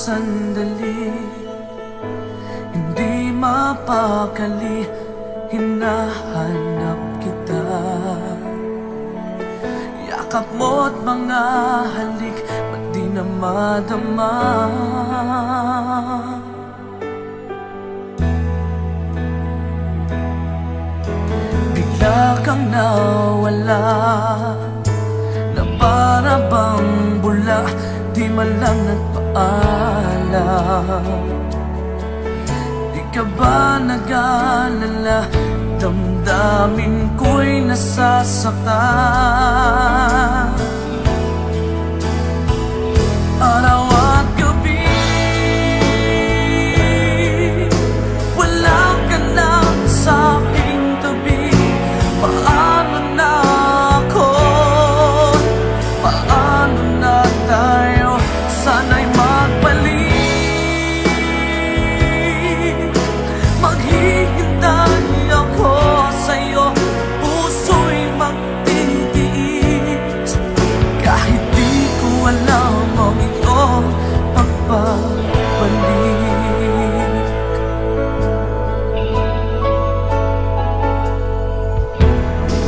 sandali, hindi mapakali, hinahanap kita. Yakap mo't mga halik, ba't di na madama? Bigla kang nawala, na para bang bula, di man lang nagpaalam. Di ka ba nag-alala, damdamin ko'y nasasaktan. Araw at gabi, wala ka na sa aking tabi. Paano na ako? Paano na tayo? Sana'y magbalik. Maghihintay ako sa'yo, puso'y magtitiis. Kahit di ko alam ang iyong pagbabalik.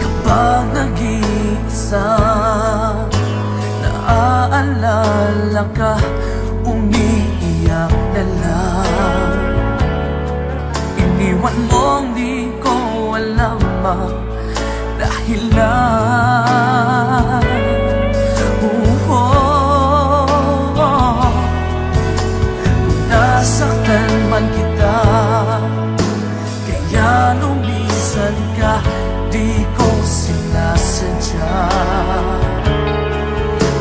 Kapag nag-iisa, naaalala ka, umiiyak na lang. Iniwan mong di ko alam ang dahilan. Kung nasaktan man kita, kaya lumisan ka, di ko sinasadya.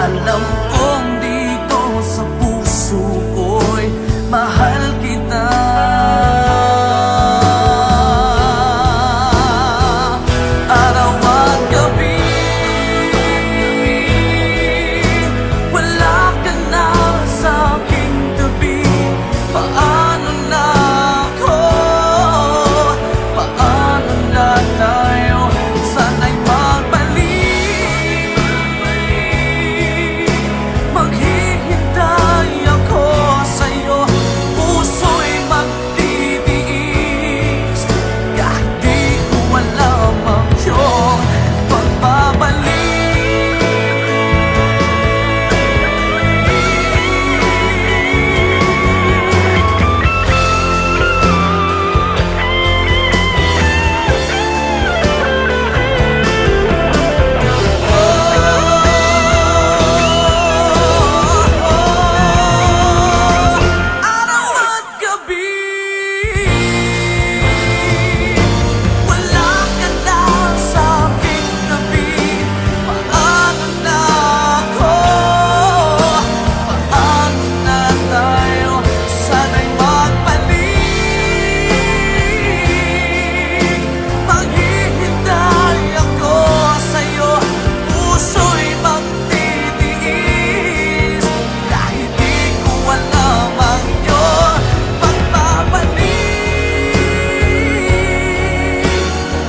Alam kong dito sa puso ko'y mahal kita. Araw at gabi, wala ka na sa aking tabi. Paano na ako? Paano na tayo? Sana'y magbalik. Maghihintay ako sa'yo, puso'y magtitiis. Kahit di ko alam ang iyong pagbabalik. Araw at gabi, wala ka na sa aking tabi. Paano na ako? Paano na tayo? Sana'y magbalik. Maghihintay ako sa'yo, puso'y magtitiis. Kahit di ko alam ang iyong pagbabalik.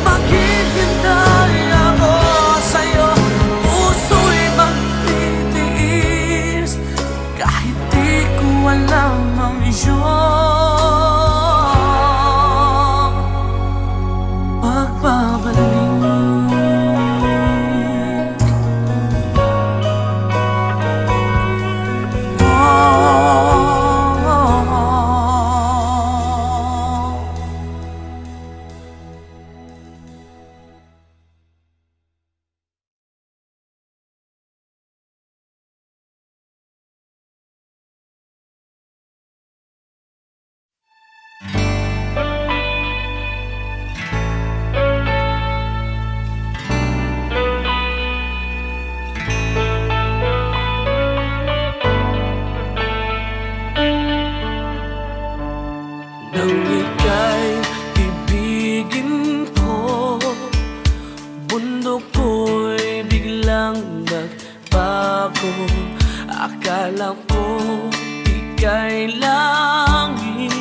Maghihintay ako sa'yo, puso'y magtitiis. Kahit di ko alam ang iyong pagbabalik. Nang ika'y ibigin ko, bundok ko'y biglang nagbago. Akala ko ika'y langit,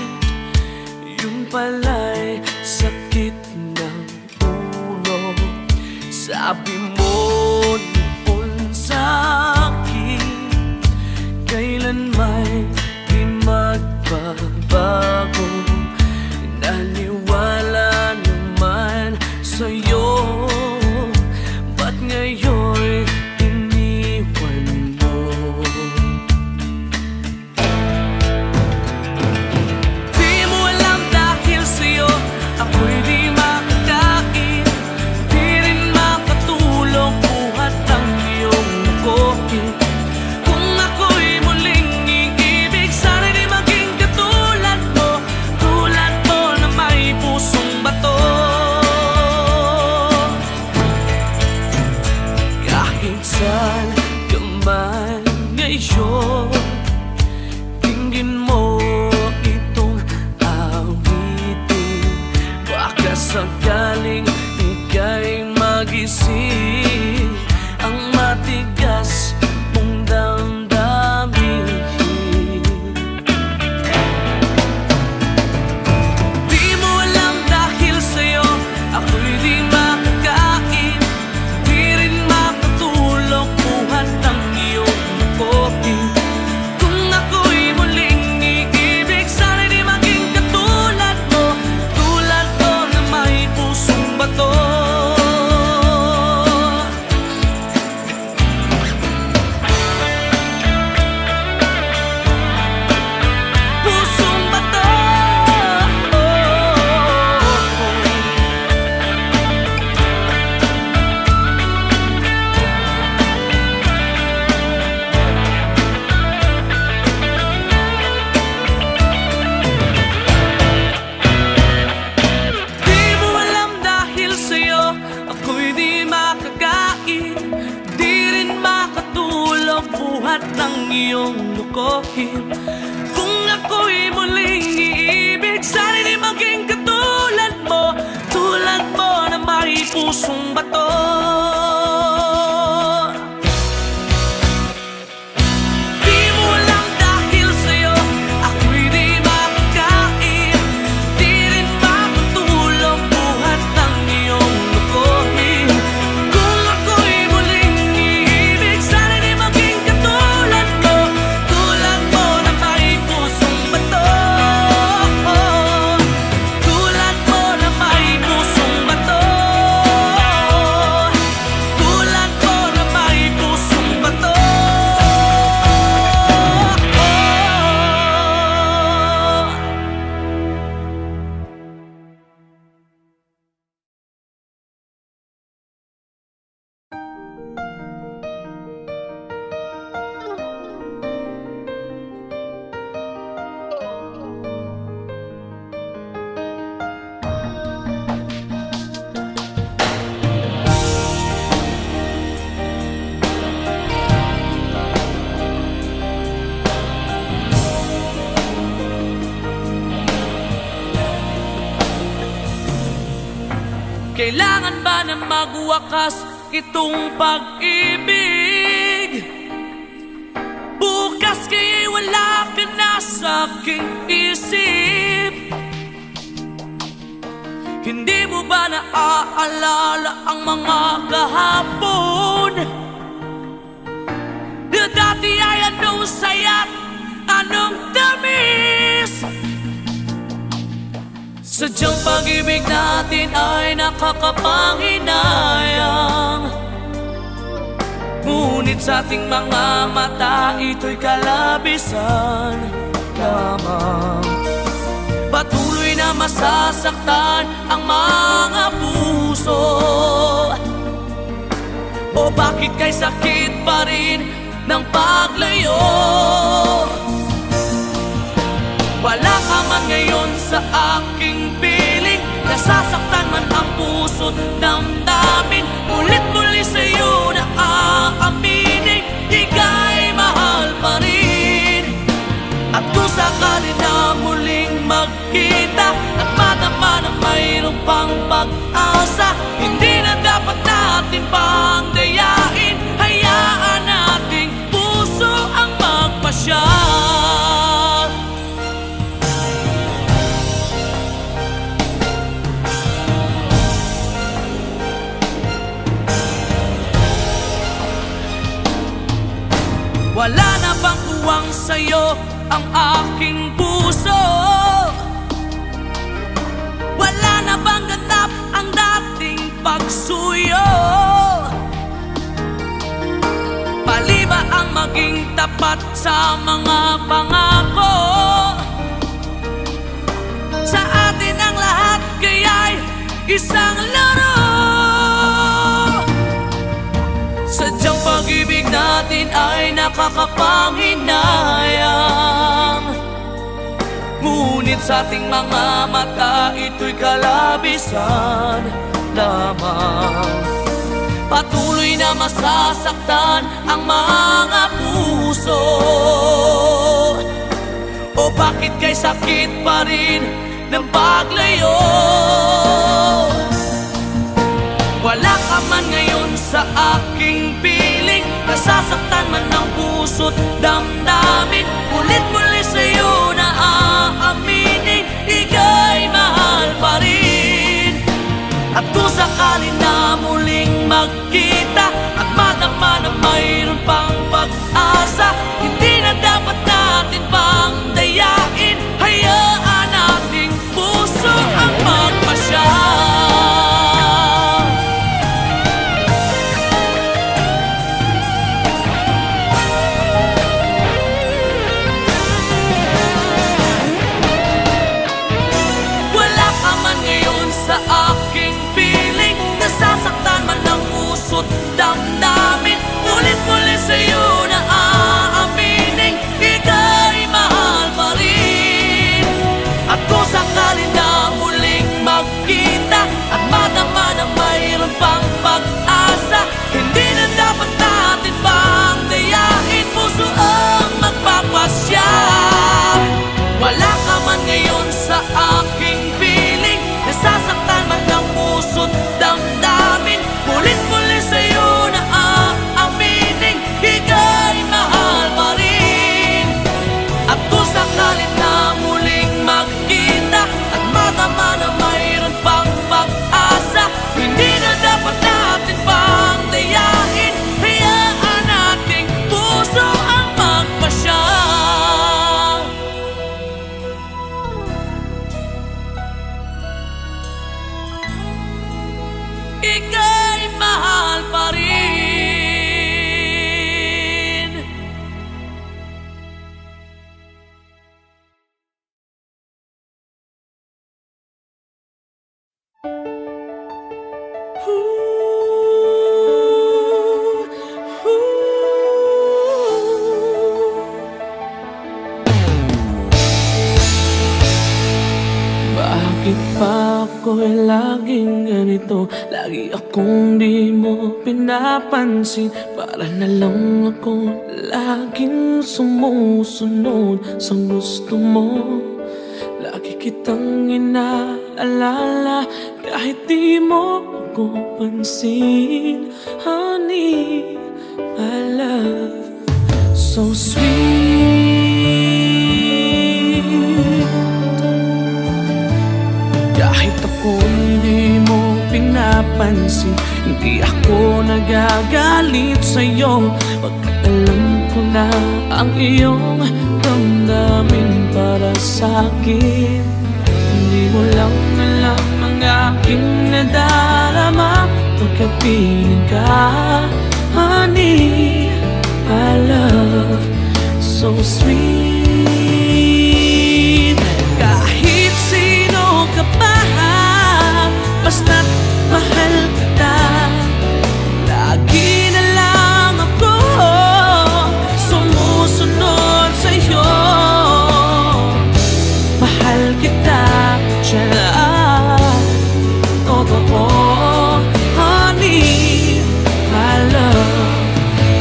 yun pala'y sakit ng ulo. Sabi mo noon sa'kin, kailan may di sa'yo, ba't ngayon iniwan mo? Di mo alam dahil sa'yo ako'y di makakain, di rin makatulog buhat ang iyong koki. Kung ako'y muling iibig, sana di maging katulad mo, tulad mo na may pusong bato. Kahit saan ka man ngayon, tingin mo itong awitin, baka sakaling ika'y magising ang matigas mong damdamin. Di mo alam dahil sa'yo ako'y di makakain, di rin makatulog buhat ang iyong kopi. Kung ako'y muling iibig, sana di maging katulad mo, tulad mo na may pusong bato. Pusong bato. Di mo alam dahil sa'yo ako'y di makakain, di rin makatulog buhat ng iyong lukohin. Kung ako'y muling iibig, sana di maging katulad mo, tulad mo na may pusong bato. Di mo alam dahil sa'yo ako'y di makakain, di rin makatulog buhat ng iyong lukohin. Kung ako'y muling iibig, sana di maging katulad mo, tulad mo na may pusong bato. Tulad mo na may pusong bato. Tulad mo na may pusong bato. Kailangan ba na magwakas itong pag-ibig? Bukas kaya'y wala ka na sa aking isip. Hindi mo ba naaalala ang mga kahapon? Na dati ay anong saya't anong tamis. Sadyang pag-ibig natin ay nakakapanghinayang, ngunit sa ating mga mata ito'y kalabisan lamang. Patuloy na masasaktan ang mga puso, o bakit kay sakit pa rin ng paglayo? Wala ka man ngayon sa aking piling, nasasaktan man ang puso't damdamin. Ulit-muli sa'yo na aaminin, ika'y mahal pa rin. At kung sakali na muling magkita at madama na mayroong pang pag-asa, hindi na dapat natin pang dayain, hayaan nating puso ang magpasya. Wala na bang uwang sa'yo ang aking puso? Wala na bang ganap ang dating pagsuyo. Mali ba ang maging tapat sa mga pangako? Sa atin ang lahat kaya'y isang laro. Sadyang pag-ibig natin ay nakakapanghinayang, ngunit sa ating mga mata ito'y kalabisan lamang. Patuloy na masasaktan ang mga puso. O bakit kay sakit pa rin ng paglayo? Wala ka man ngayon sa aking piling, nasasaktan man ang puso't damdamin. Ulit muli sa'yo na aaminin, ika'y mahal pa rin. At kung sakali na muling magkita at madama na mayroon pang pag-asa, hindi na dapat natin pang dayain. Hayaan nating puso ang magpasya. Wala ka man ngayon sa aking piling, nasasaktan man ang puso't damdamin. Ulit-ulit sa'yo na aaminin, ika'y mahal pa rin. At kung sakali na muling magkita at madama na mayroon pang pag-asa, hindi na dapat natin pang dayain, puso ang magpapasya. Wala ka man ngayon sa aking piling, nasasaktan man ang puso't damdamin. Ulit-ulit sa'yo na aaminin, ika'y mahal pa rin. At kung sakali na muling magkita at madama na mayroon pang pag-asa, hindi na dapat natin pang dayain. Hayaan nating puso ang magpasya. Ika'y mahal pa rin. Bakit pa ako'y laging ganito? Lagi akong di mo pinapansin. Para na lang ako laging sumusunod sa gusto mo. Lagi kitang inaalala kahit di mo ako pansin. Honey, my love, so sweet. Kahit ako hindi mo pinapansin, hindi ako nagagalit sa'yo, pagkat alam ko na ang iyong damdamin para sa'kin. Hindi mo lang alam ang aking nadarama pagkapiling ka. Honey, my love, so sweet. Kahit sino ka pa, basta't mahal kita, lagi na lang ako sumusunod sa'yo. Mahal kita dyan, totoo. Honey, my love,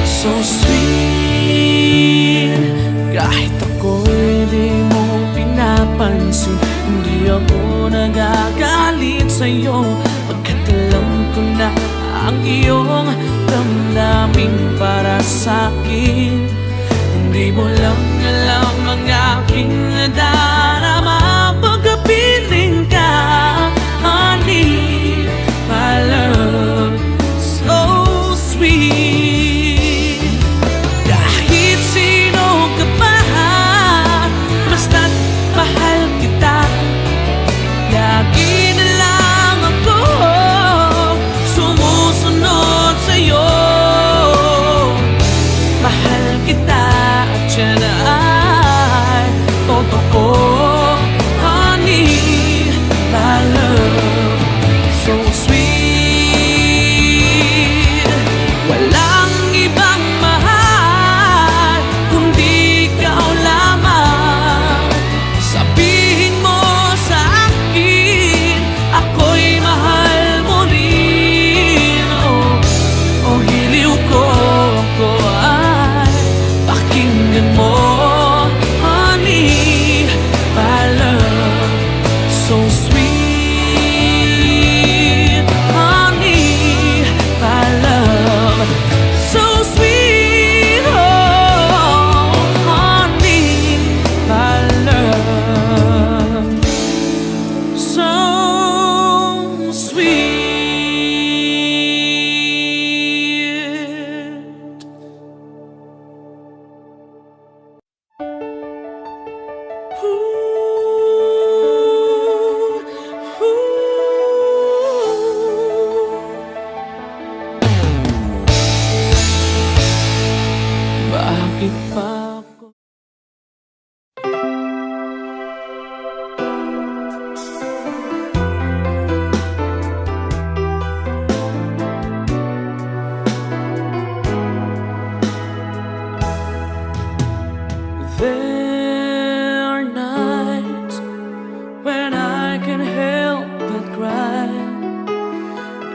so sweet. Kahit ako'y di mo pinapansin, hindi ako nagagalit sa'yo, pagkat alam ko na ang iyong damdamin para sa'kin. Hindi mo lang alam ang aking nadarama pagkapiling ka. Honey, my love, so sweet. Kahit sino ka pa, basta't mahal kita, lagi na lang ako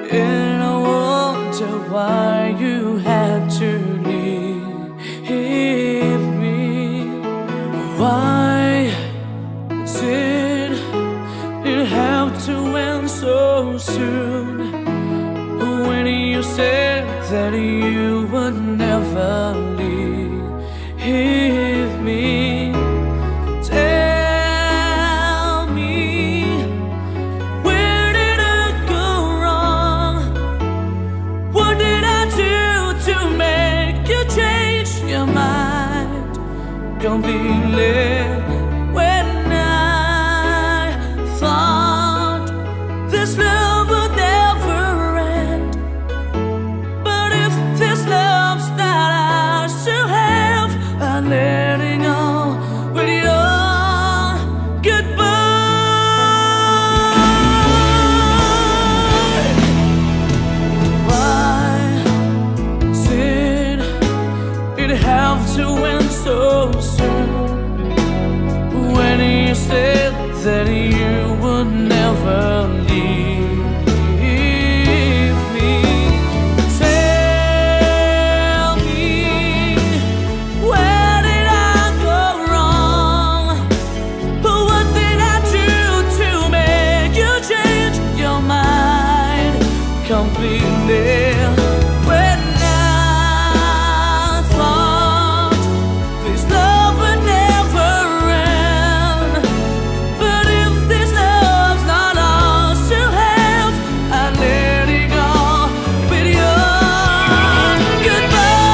And I wonder why you had to leave me. Why did it have to end so soon? When you said that you would never leave me. Tell me, where did I go wrong? What did I do to make you change your mind completely? When I thought this love would never end, but if this love's not ours to have, I'm letting go with your goodbye. Why did it have to end so soon? When you said that you would never leave me. Tell me, where did I go wrong? What did I do to make you change your mind completely? When I thought this love would never end, but if this love's not ours to have, I let it go with your goodbye.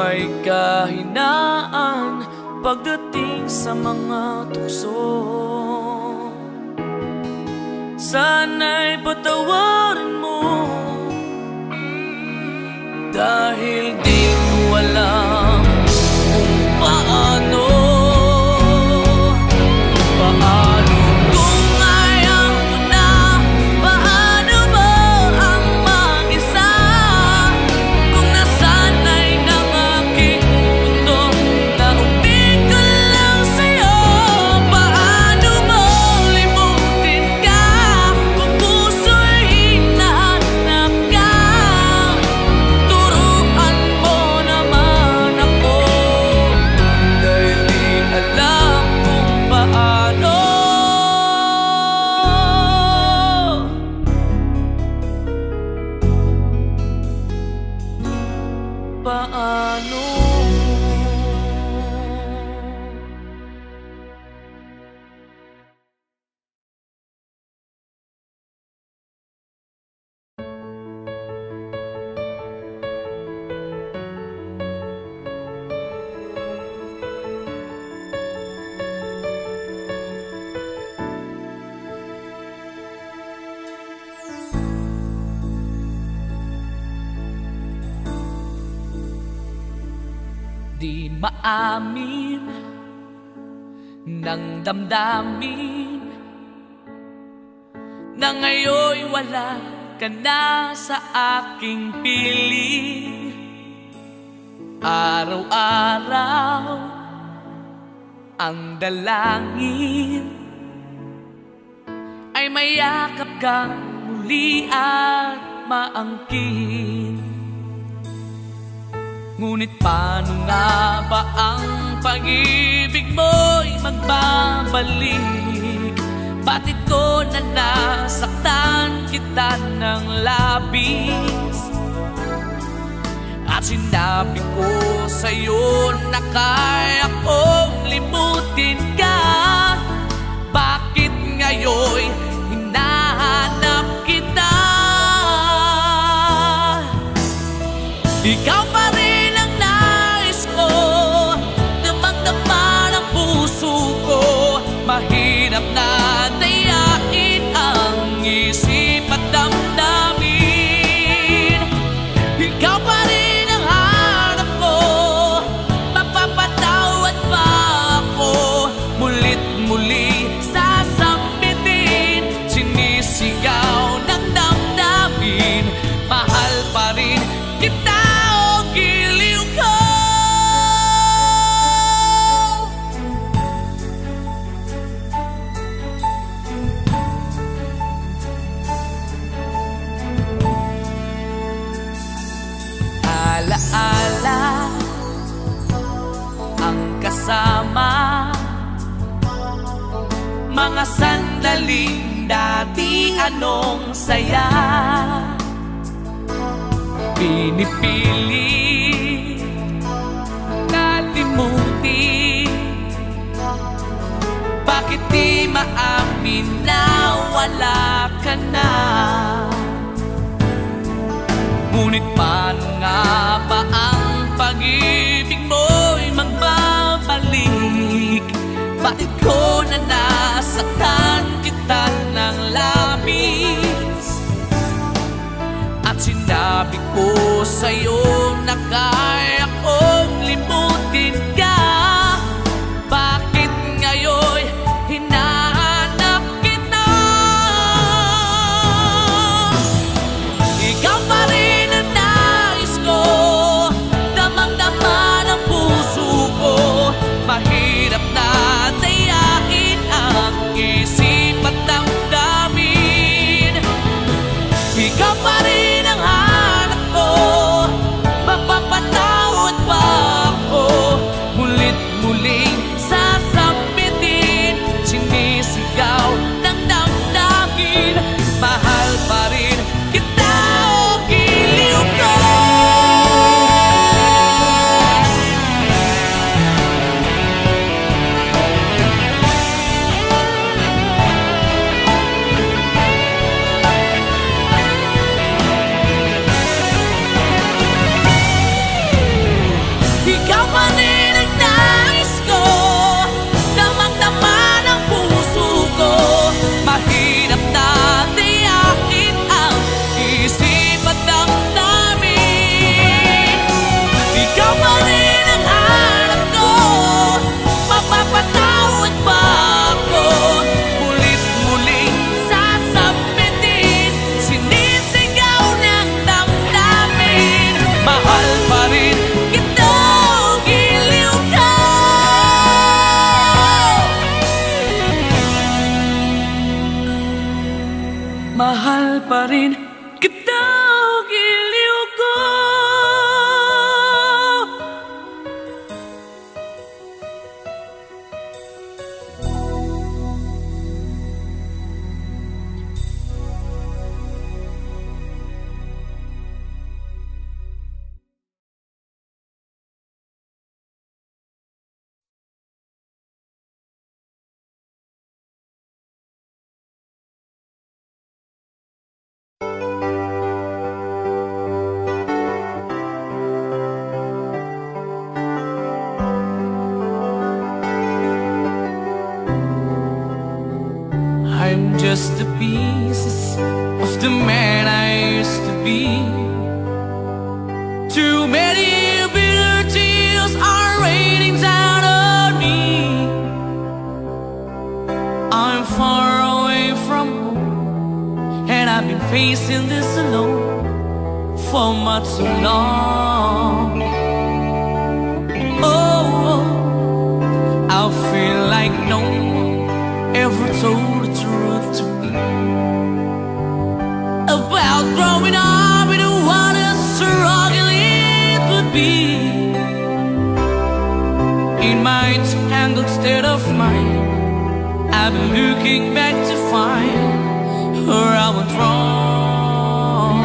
may kahinaan pagdating sa mga tukso. Sana'y patawarin mo, dahil di ko alam kung paano. Kung ayaw mo na, paano ba ang mag-isa? Kung nasanay ng aking mundo na umig ko lang sa'yo, paano mo limutin ka kung puso'y hinahanap ka? Turuan mo naman ako, dahil di alam kung paano. Paano? Di maamin ng damdamin na ngayon'y wala ka na sa aking piling. Araw-araw ang dalangin ay mayakap kang muli at maangkin. Ngunit paano nga ba ang pag-ibig mo'y magbabalik? Bakit ko na nasaktan kita ng labis? At sinabi ko sa'yo na kaya kong limutin ka. Bakit ngayon'y hinahanap kita? Ikaw pa rin mahirap na dayain ang isip at damdamin. Ikaw pa rin ang hanap ko, mapapatawad pa ako. Mulit muli sasambitin, sinisigaw ng damdamin. Mahal pa rin kita o giliw ko. Alaala ang kasama, mga sandaling dati anong saya. Pinipilit kalimutin, bakit di maamin na wala ka na? Ngunit paano nga ba ang pag-ibig mo'y magbabalik? Bakit ko na nasaktan kita ng labis? At sinabi ko sa'yo na kaya kong limutin ka. Bakit ngayon'y hinahanap kita? Ikaw pa rin mahirap na dayain ang isip at damdamin. Ikaw pa rin ang hanap ko, mapapatawa rin kitang giliw ko. I'm just the pieces of the man I used to be. Too many bitter tears are raining down on me. I'm far away from home, and I've been facing this alone for much too long. Oh, I feel like no one ever told the truth to me about growing up in what a struggle it would be. In my tangled state of mind, I've been looking back to find where I went wrong.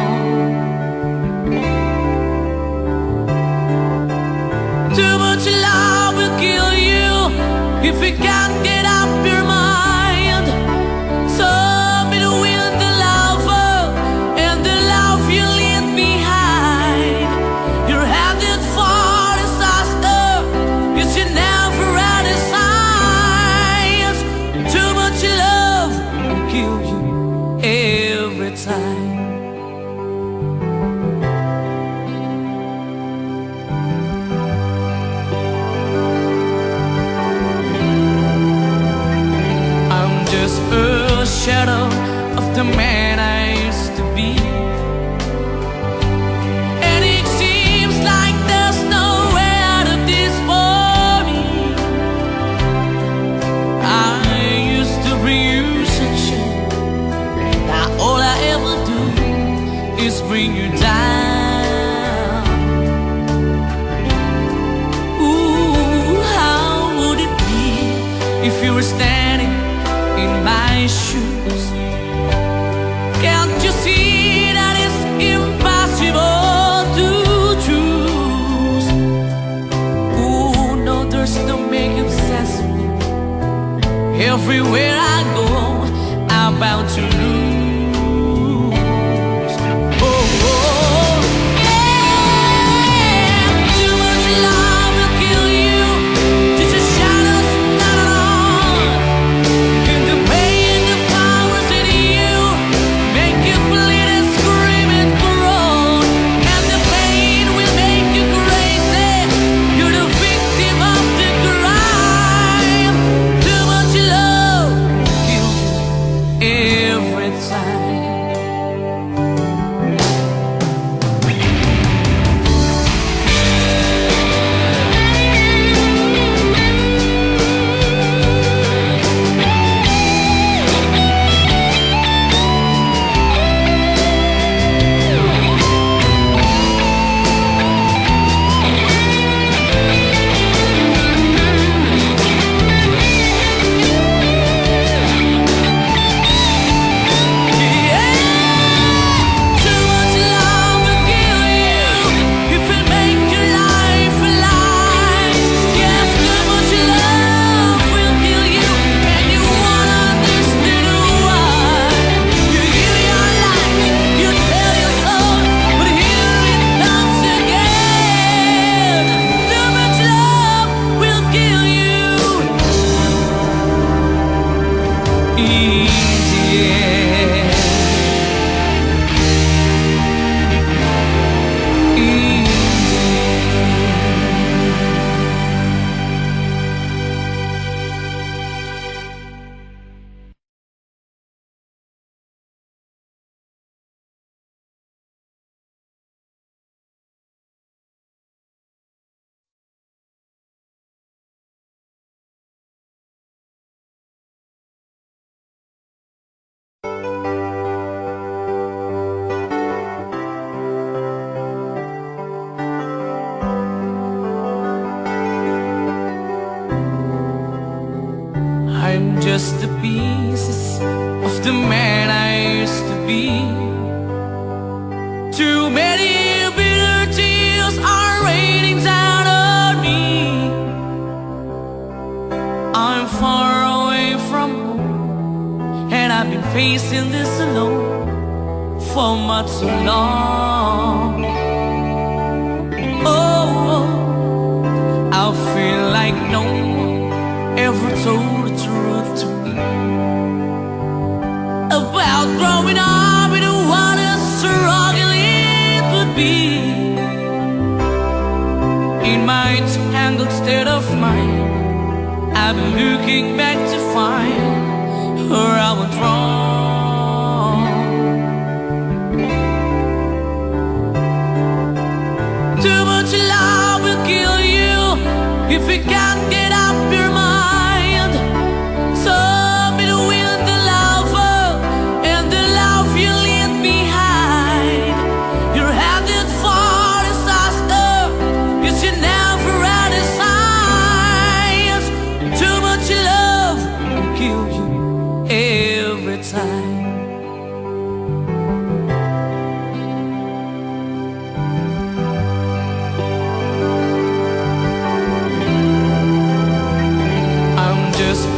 Too much love will kill you if you can't get up your mind. Shadow of the man I used to be, and it seems like there's no way out of this for me. I used to bring you sunshine, now all I ever do is bring you down. Ooh, how would it be if you were standing in my shoes? Can't you see that it's impossible to choose? Ooh, no, there's no making sense of me. Everywhere I go, I'm bound to lose. City just the pieces of the man I used to be. Too many bitter tears are raining down on me. I'm far away from home, and I've been facing this alone for much too long. Oh, I feel like no one ever told the truth to me about growing up in what a struggle it would be. In my tangled state of mind, I've been looking back to find where I went wrong. Too much love will kill you if you can't get up your mind. So be the wind, the lover, and the love you leave behind. You're headed for disaster, cause you never had a signs. Too much love will kill you every time.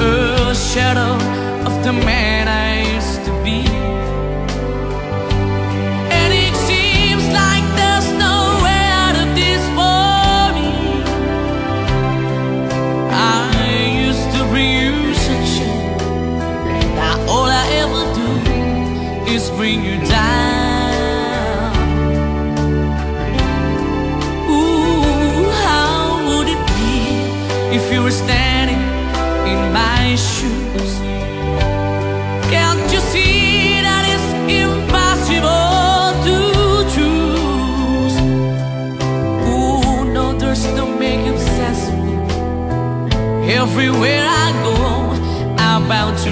A shadow of the man I used to be, and it seems like there's no way out of this for me. I used to bring you sunshine, now all I ever do is bring you down. Ooh, how would it be if you were standing in my shoes? Can't you see that it's impossible to choose? Oh no, there's no making sense of me. Everywhere I go, I'm bound to